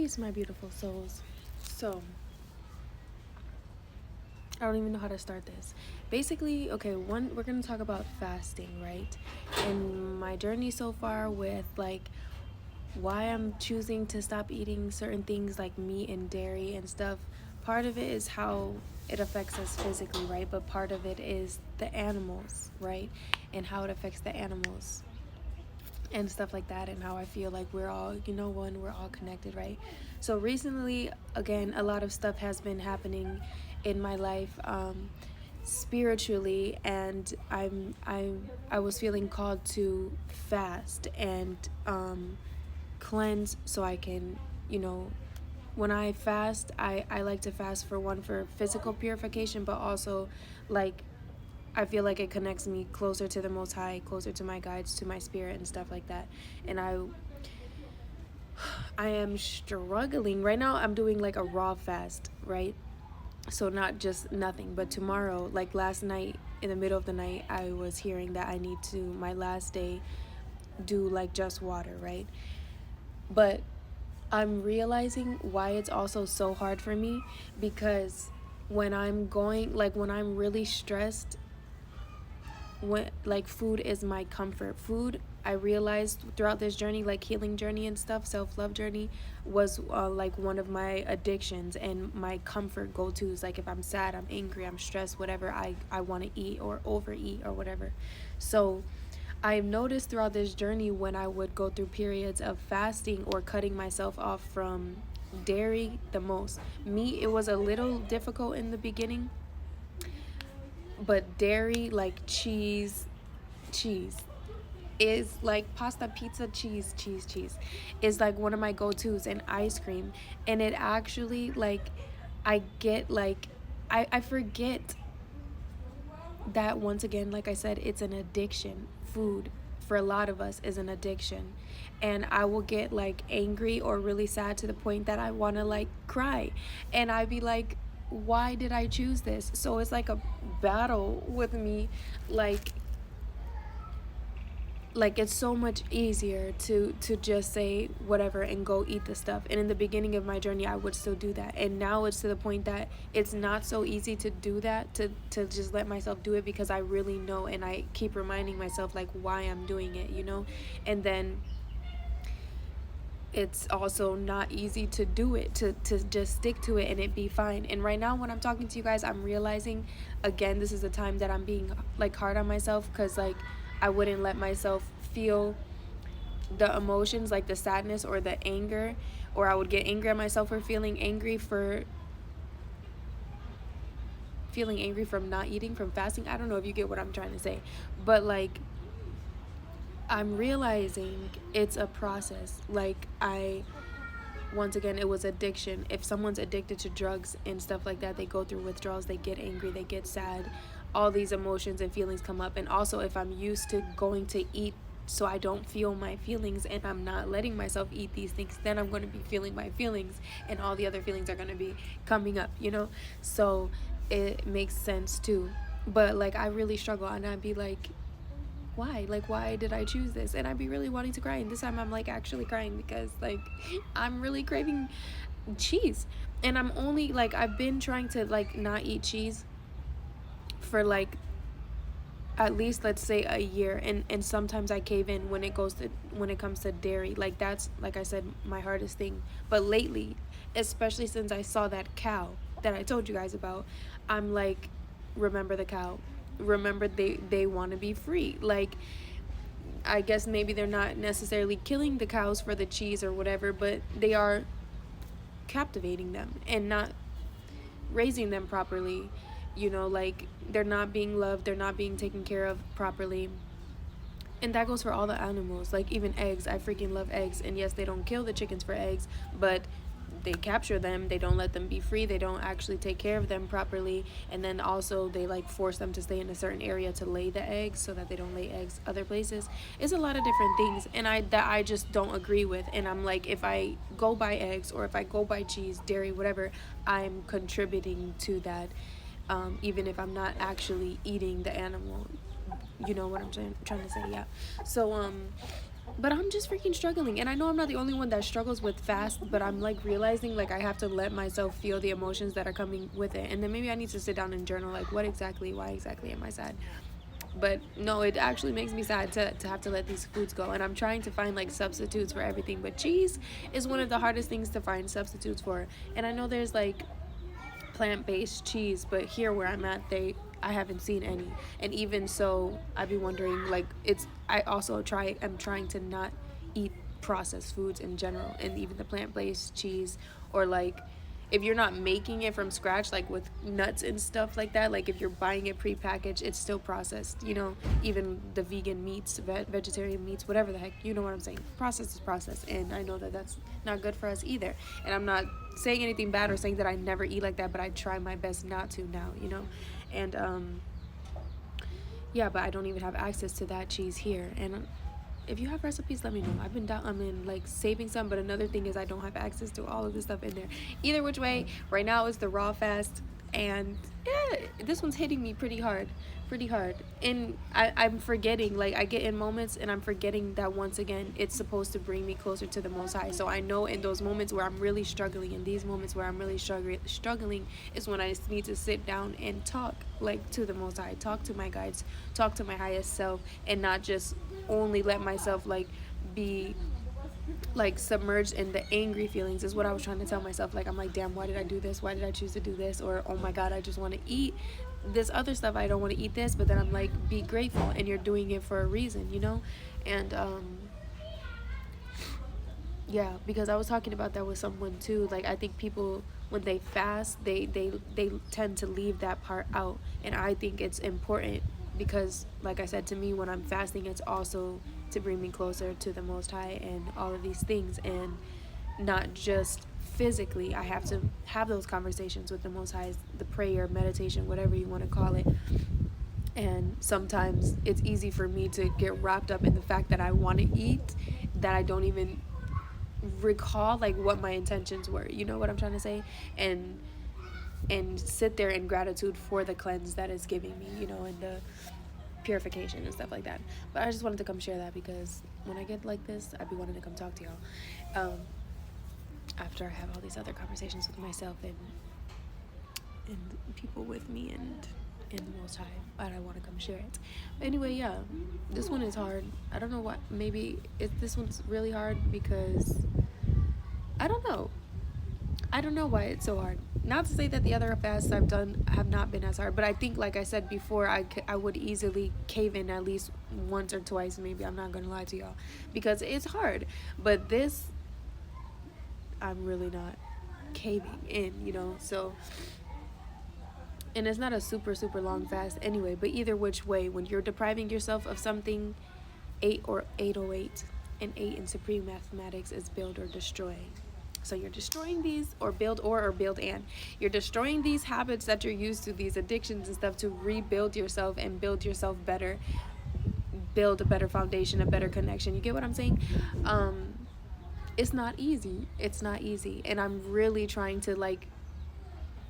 Peace, my beautiful souls. So, I don't even know how to start this. Basically, okay, we're gonna talk about fasting, right? And my journey so far with like why I'm choosing to stop eating certain things like meat and dairy and stuff. Part of it is how it affects us physically, right? But part of it is the animals, right? And how it affects the animals and stuff like that, and how I feel like we're all, one, we're all connected, right? So recently, again, a lot of stuff has been happening in my life, spiritually, and I was feeling called to fast and cleanse so I can, when I fast, I like to fast for physical purification, but also like I feel like it connects me closer to the Most High, closer to my guides, to my spirit and stuff like that. And I am struggling right now. I'm doing like a raw fast, right? So not just nothing, but tomorrow, like last night, in the middle of the night, I was hearing that I need to, my last day, do like just water, right? But I'm realizing why it's also so hard for me, because when I'm really stressed, when like food is my comfort food. I realized throughout this journey, like healing journey and stuff, self-love journey, was like one of my addictions and my comfort go-to's. Like if I'm sad, I'm angry, I'm stressed, whatever, I want to eat or overeat or whatever. So I've noticed throughout this journey, when I would go through periods of fasting or cutting myself off from dairy, the most meat, it was a little difficult in the beginning, but dairy, like cheese is like pasta, pizza, cheese is like one of my go-to's, and ice cream. And it actually, like, I get like I forget that, once again, like I said, it's an addiction. Food for a lot of us is an addiction, and I will get like angry or really sad to the point that I want to like cry, and I'd be like, why did I choose this? So it's like a battle with me, like it's so much easier to just say whatever and go eat the stuff. And in the beginning of my journey, I would still do that, and now it's to the point that it's not so easy to do that, to just let myself do it, because I really know, and I keep reminding myself like why I'm doing it, and then it's also not easy to do it, to just stick to it and it be fine. And right now, when I'm talking to you guys, I'm realizing, again, this is the time that I'm being like hard on myself, because like I wouldn't let myself feel the emotions, like the sadness or the anger, or I would get angry at myself for feeling angry from not eating, from fasting. I don't know if you get what I'm trying to say, but like I'm realizing it's a process. Like once again, it was addiction. If someone's addicted to drugs and stuff like that, they go through withdrawals, they get angry, they get sad, all these emotions and feelings come up. And also, if I'm used to going to eat so I don't feel my feelings, and I'm not letting myself eat these things, then I'm going to be feeling my feelings, and all the other feelings are going to be coming up, So it makes sense too. But like I really struggle, and I'd be like, why did I choose this? And I'd be really wanting to cry, and this time I'm like actually crying, because like I'm really craving cheese. And I'm only like, I've been trying to like not eat cheese for like at least, let's say, a year, and sometimes I cave in when it comes to dairy. Like that's, like I said, my hardest thing. But lately, especially since I saw that cow that I told you guys about, I'm like, remember the cow, remember they want to be free. Like I guess maybe they're not necessarily killing the cows for the cheese or whatever, but they are captivating them and not raising them properly. Like they're not being loved, they're not being taken care of properly. And that goes for all the animals. Like even eggs, I freaking love eggs. And yes, they don't kill the chickens for eggs, but they capture them, they don't let them be free, they don't actually take care of them properly. And then also they like force them to stay in a certain area to lay the eggs, so that they don't lay eggs other places. It's a lot of different things, and I just don't agree with. And I'm like, if I go buy eggs, or if I go buy cheese, dairy, whatever, I'm contributing to that, even if I'm not actually eating the animal. You know what I'm trying to say? Yeah. So But I'm just freaking struggling, and I know I'm not the only one that struggles with fast, but I'm like realizing like I have to let myself feel the emotions that are coming with it, and then maybe I need to sit down and journal like why exactly am I sad. But no, it actually makes me sad to have to let these foods go, and I'm trying to find like substitutes for everything, but cheese is one of the hardest things to find substitutes for. And I know there's like plant-based cheese, but here where I'm at, I haven't seen any. And even so, I'd be wondering like I also am trying to not eat processed foods in general, and even the plant-based cheese, or like if you're not making it from scratch, like with nuts and stuff like that, like if you're buying it prepackaged, it's still processed, you know. Even the vegan meats, vegetarian meats, whatever the heck, you know what I'm saying, processed is processed, and I know that that's not good for us either. And I'm not saying anything bad or saying that I never eat like that, but I try my best not to now, you know. And yeah, but I don't even have access to that cheese here. And if you have recipes, let me know. I've been down, I'm in like saving some, but another thing is I don't have access to all of this stuff in there. Either which way, right now it's the raw fast, and yeah, this one's hitting me pretty hard, pretty hard. And I'm forgetting, like I get in moments and I'm forgetting that once again it's supposed to bring me closer to the Most High. So I know in those moments where I'm really struggling, in these moments where I'm really struggling, is when I need to sit down and talk like to the Most High, talk to my guides, talk to my highest self, and not just only let myself like be like submerged in the angry feelings, is what I was trying to tell myself. Like I'm like, damn, why did I do this, why did I choose to do this, or oh my god, I just want to eat this other stuff, I don't want to eat this. But then I'm like, be grateful, and you're doing it for a reason, you know. And yeah, because I was talking about that with someone too. Like I think people, when they fast, they tend to leave that part out, and I think it's important because like I said, to me when I'm fasting, it's also to bring me closer to the Most High and all of these things. And not just physically, I have to have those conversations with the Most High, the prayer, meditation, whatever you want to call it. And sometimes it's easy for me to get wrapped up in the fact that I want to eat, that I don't even recall like what my intentions were, you know what I'm trying to say. And sit there in gratitude for the cleanse that it's giving me, you know, and the purification and stuff like that. But I just wanted to come share that because when I get like this, I'd be wanting to come talk to y'all after I have all these other conversations with myself and people with me and the Most High, but I want to come share it. But anyway, yeah, this one is hard. I don't know what, maybe this one's really hard because I don't know. I don't know why it's so hard. Not to say that the other fasts I've done have not been as hard, but I think, like I said before, I would easily cave in at least once or twice, maybe. I'm not going to lie to y'all, because it's hard. But this, I'm really not caving in, you know, so. And it's not a super, super long fast anyway, but either which way, when you're depriving yourself of something, 808, and 8 in supreme mathematics is build or destroy. So you're destroying these, or build and you're destroying these habits that you're used to, these addictions and stuff, to rebuild yourself and build yourself better, build a better foundation, a better connection. You get what I'm saying? It's not easy. It's not easy. And I'm really trying to like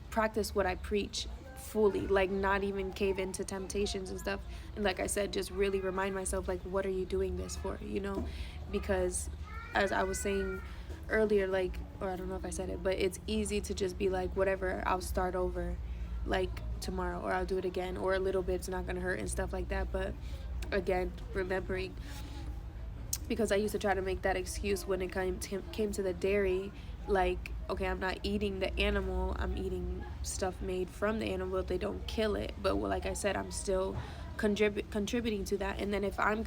practice what I preach fully, like not even cave into temptations and stuff. And like I said, just really remind myself, like, what are you doing this for, you know? Because as I was saying earlier, like, or I don't know if I said it, but it's easy to just be like, whatever, I'll start over like tomorrow, or I'll do it again, or a little bit's not gonna hurt and stuff like that. But again, remembering, because I used to try to make that excuse when it came to the dairy, like, okay, I'm not eating the animal, I'm eating stuff made from the animal. They don't kill it, but like I said, I'm still contributing to that. And then if I'm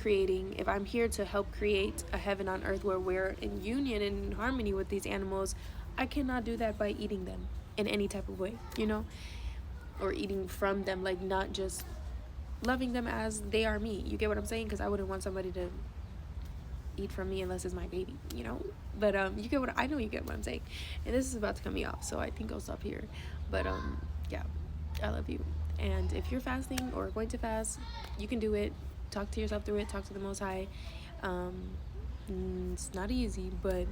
here to help create a heaven on earth where we're in union and in harmony with these animals, I cannot do that by eating them in any type of way, you know, or eating from them, like not just loving them as they are me. You get what I'm saying? Because I wouldn't want somebody to eat from me unless it's my baby, you know. But you get what I know, you get what I'm saying. And this is about to cut me off, so I think I'll stop here. But yeah, I love you. And if you're fasting or going to fast, you can do it. Talk to yourself through it. Talk to the Most High. It's not easy, but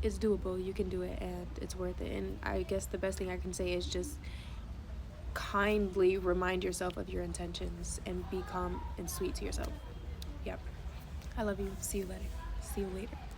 it's doable. You can do it, and it's worth it. And I guess the best thing I can say is just kindly remind yourself of your intentions and be calm and sweet to yourself. Yep. I love you. See you later. see you later.